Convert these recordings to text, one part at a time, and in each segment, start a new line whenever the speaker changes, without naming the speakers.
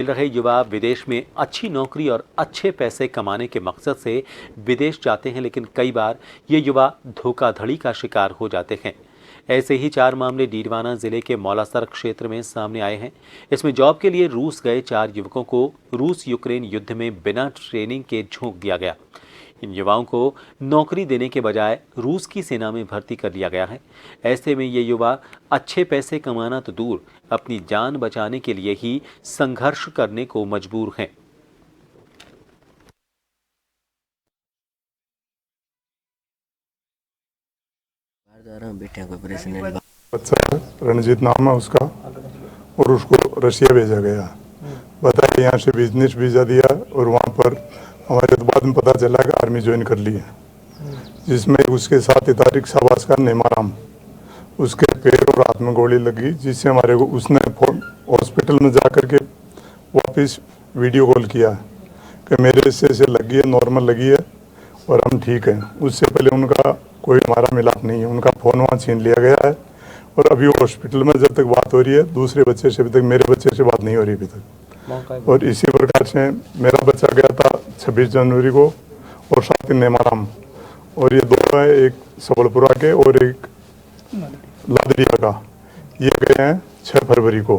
मिल रहे युवा विदेश में अच्छी नौकरी और अच्छे पैसे कमाने के मकसद से विदेश जाते हैं, लेकिन कई बार ये युवा धोखाधड़ी का शिकार हो जाते हैं। ऐसे ही 4 मामले डीडवाना जिले के मौलासर क्षेत्र में सामने आए हैं। इसमें जॉब के लिए रूस गए 4 युवकों को रूस यूक्रेन युद्ध में बिना ट्रेनिंग के झोंक दिया गया। इन युवाओं को नौकरी देने के बजाय रूस की सेना में भर्ती कर लिया गया है। ऐसे में ये युवा अच्छे पैसे कमाना तो दूर, अपनी जान बचाने के लिए ही संघर्ष करने को मजबूर हैं।
बच्चा रणजीत नाम है उसका, और उसको रशिया भेजा गया। बताया यहाँ से बिजनेस वीज़ा दिया और वहाँ पर हमारे तो बाद में पता चला कि आर्मी ज्वाइन कर ली है, जिसमें उसके साथ तारिक शाबाश का नेमाराम, उसके पैर और हाथ में गोली लगी, जिससे हमारे को उसने हॉस्पिटल में जा कर के वापस वीडियो कॉल किया कि मेरे से लगी है, नॉर्मल लगी है और हम ठीक हैं। उससे पहले उनका कोई हमारा मिलाप नहीं है, उनका फ़ोन वहाँ छीन लिया गया है और अभी वो हॉस्पिटल में जब तक बात हो रही है दूसरे बच्चे से, अभी तक मेरे बच्चे से बात नहीं हो रही अभी तक। और इसी प्रकार से मेरा बच्चा गया था 26 जनवरी को और साथ ही नेमाराम, और ये 2 है, एक सबलपुरा के और एक लादरिया का, ये गए हैं 6 फरवरी को।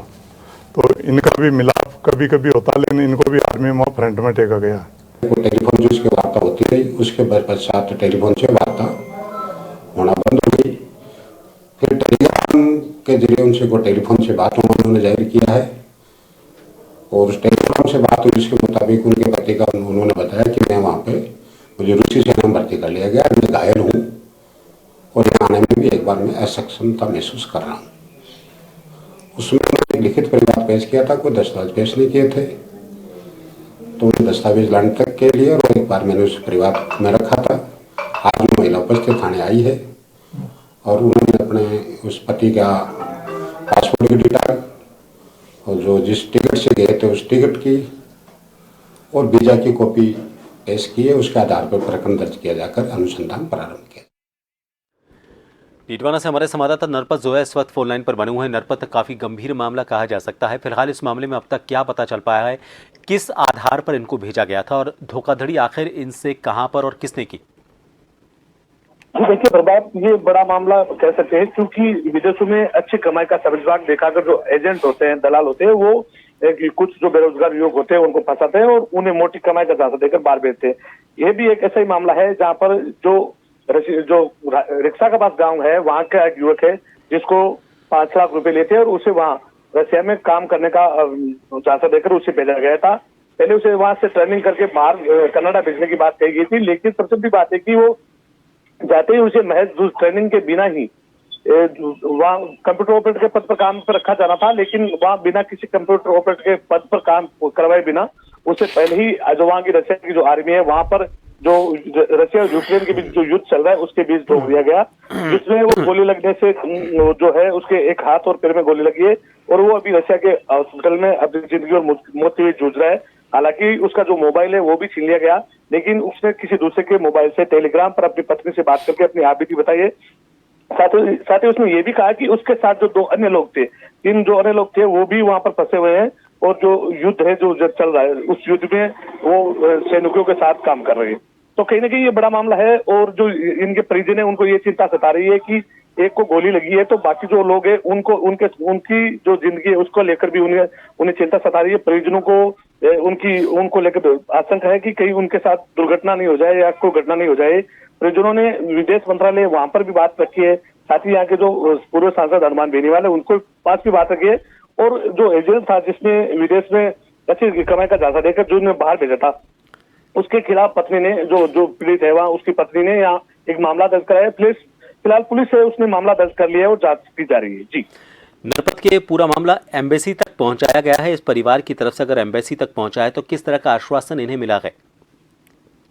तो इनका भी मिलाप कभी कभी होता, लेकिन इनको भी आर्मी में फ्रंट में टेका गया।
टेलीफोन जिसकी वार्ता होती रही, उसके पश्चात टेलीफोन से वार्ता होना बंद हो गई। फिर टेलीग्राम के जरिए उनसे को टेलीफोन से बात उन्होंने जाहिर किया है और उस टेलीग्राम से बात हुई, जिसके मुताबिक उनके पति का उन्होंने बताया कि मैं वहाँ पे मुझे रूसी सेना में भर्ती कर लिया गया, मैं घायल हूँ और यहाँ आने में भी एक बार मैं असक्षमता महसूस कर रहा हूँ। उसमें उन्होंने एक लिखित परिवाद पेश किया था, कोई दस्तावेज पेश नहीं किए थे, तो उन दस्तावेज लाने तक के लिए और एक बार मैंने उस परिवार में रखा था। आज वो महिला उपस्थित थाने आई है और उन्होंने अपने उस पति का पासपोर्ट की डिटेल और जो जिस टिकट से गए थे उस टिकट की और वीजा की कॉपी पेश की है। उसके आधार पर प्रकरण दर्ज किया जाकर अनुसंधान प्रारंभ किया।
डीडवाना से हमारे संवाददाता नरपत जोया इस वक्त फोन लाइन पर बने हुए हैं। नरपत, काफी गंभीर मामला कहा जा सकता है। फिलहाल इस मामले में अब तक क्या पता चल पाया है, किस आधार पर इनको भेजा गया था और धोखाधड़ी आखिर इनसे कहां पर और किसने की?
देखिए प्रभात, ये बड़ा मामला कह सकते हैं, क्योंकि विदेशों में अच्छी कमाई का सबक दिखाकर जो एजेंट होते हैं, दलाल होते हैं, वो कुछ जो बेरोजगार युवक होते हैं उनको फंसाते हैं और उन्हें मोटी कमाई का झांसा देकर बाहर भेजते हैं। ये भी एक ऐसा ही मामला है जहाँ पर जो रिक्शा के पास गांव है, वहाँ का एक युवक है जिसको 5 लाख रुपए लेते हैं और उसे वहाँ रशिया में काम करने का झांसा देकर उसे भेजा गया था। पहले उसे वहां से ट्रेनिंग करके बाहर कनाडा भेजने की बात कही गई थी, लेकिन सबसे बड़ी बात है कि वो जाते ही उसे महज ट्रेनिंग के बिना ही वहाँ कंप्यूटर ऑपरेटर के पद पर काम पर रखा जाना था, लेकिन वहाँ बिना किसी कंप्यूटर ऑपरेटर के पद पर काम करवाए बिना उसे पहले ही जो वहाँ की रशिया की जो आर्मी है, वहाँ पर जो रशिया और यूक्रेन के बीच जो युद्ध चल रहा है उसके बीच रोक दिया गया, जिसमें वो गोली लगने से जो है उसके एक हाथ और पैर में गोली लगी है और वो अभी रशिया के हॉस्पिटल में अपनी जिंदगी और मौत से जूझ रहा है। हालांकि उसका जो मोबाइल है वो भी छीन लिया गया, लेकिन उसने किसी दूसरे के मोबाइल से टेलीग्राम पर अपनी पत्नी से बात करके अपनी आपबीती बताई है। साथ ही उसने ये भी कहा कि उसके साथ जो 2 अन्य लोग थे, 3 जो अन्य लोग थे वो भी वहां पर फंसे हुए हैं और जो युद्ध है जो चल रहा है उस युद्ध में वो सैनिकों के साथ काम कर रहे हैं। तो कहीं ना कहीं ये बड़ा मामला है और जो इनके परिजन है उनको ये चिंता सता रही है कि एक को गोली लगी है तो बाकी जो लोग हैं उनकी जो जिंदगी है उसको लेकर भी उन्हें चिंता सता रही है। परिजनों को उनको लेकर आशंका है कि कहीं उनके साथ दुर्घटना नहीं हो जाए या कोई घटना नहीं हो जाए। परिजनों ने विदेश मंत्रालय वहां पर भी बात रखी है, साथ ही यहाँ के जो पूर्व सांसद हनुमान बेनीवाल है उनको पास भी बात रखी है और जो एजेंट था जिसने विदेश में अच्छी कमाई का झांसा देकर जो उन्हें बाहर भेजा था, उसके खिलाफ पत्नी ने जो पीड़ित है वहाँ उसकी पत्नी ने यहाँ एक मामला दर्ज कराया है। फिलहाल पुलिस है उसने मामला दर्ज कर लिया है और जांच की जा रही है। जी
नरपत, के पूरा मामला एम्बेसी तक पहुंचाया गया है। इस परिवार की तरफ से अगर एम्बेसी तक पहुंचा है तो किस तरह का आश्वासन इन्हें मिला है?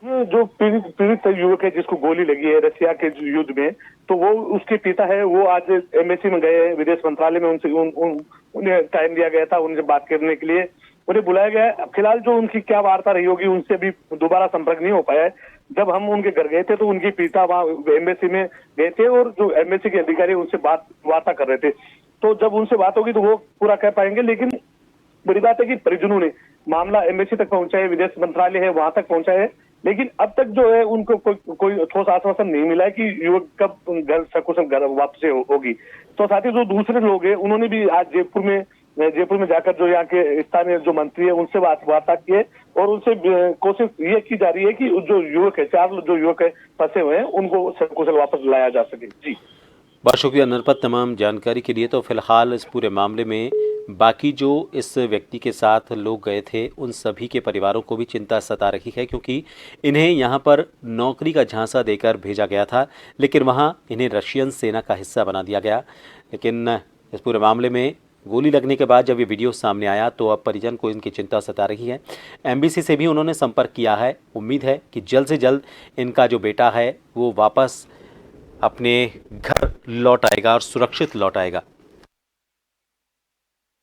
ये जो पीड़ित युवक है जिसको गोली लगी है रशिया के युद्ध में, तो वो उसके पिता है, वो आज एम्बेसी में गए, विदेश मंत्रालय में उनसे उन्हें टाइम दिया गया था उनसे बात करने के लिए, उन्हें बुलाया गया है। फिलहाल जो उनकी क्या वार्ता रही होगी उनसे भी दोबारा संपर्क नहीं हो पाया है। जब हम उनके घर गए थे तो उनके पिता वहाँ एम्बेसी में गए थे और जो एम्बेसी के अधिकारी उनसे वार्ता कर रहे थे, तो जब उनसे बात होगी तो वो पूरा कह पाएंगे। लेकिन बड़ी बात है कि परिजनों ने मामला एम्बेसी तक पहुंचा है, विदेश मंत्रालय है वहां तक पहुंचा है, लेकिन अब तक जो है उनको कोई ठोस आश्वासन नहीं मिला है कि युवक कब घर सकुशल घर वापसी होगी। तो साथ ही जो दूसरे लोग हैं उन्होंने भी आज जयपुर में जाकर जो यहाँ के स्थानीय जो मंत्री है उनसे वार्ता की है और उनसे कोशिश ये की जा रही है कि जो युवक है, 4 जो युवक है फंसे हुए हैं, उनको सकुशल वापस लाया जा सके। जी,
बहुत शुक्रिया नरपत तमाम जानकारी के लिए। तो फिलहाल इस पूरे मामले में बाकी जो इस व्यक्ति के साथ लोग गए थे उन सभी के परिवारों को भी चिंता सता रही है, क्योंकि इन्हें यहाँ पर नौकरी का झांसा देकर भेजा गया था, लेकिन वहाँ इन्हें रशियन सेना का हिस्सा बना दिया गया। लेकिन इस पूरे मामले में गोली लगने के बाद जब ये वीडियो सामने आया तो अब परिजन को इनकी चिंता सता रही है। एम्बेसी से भी उन्होंने संपर्क किया है। उम्मीद है कि जल्द से जल्द इनका जो बेटा है वो वापस अपने घर लौट आएगा और सुरक्षित लौट आएगा।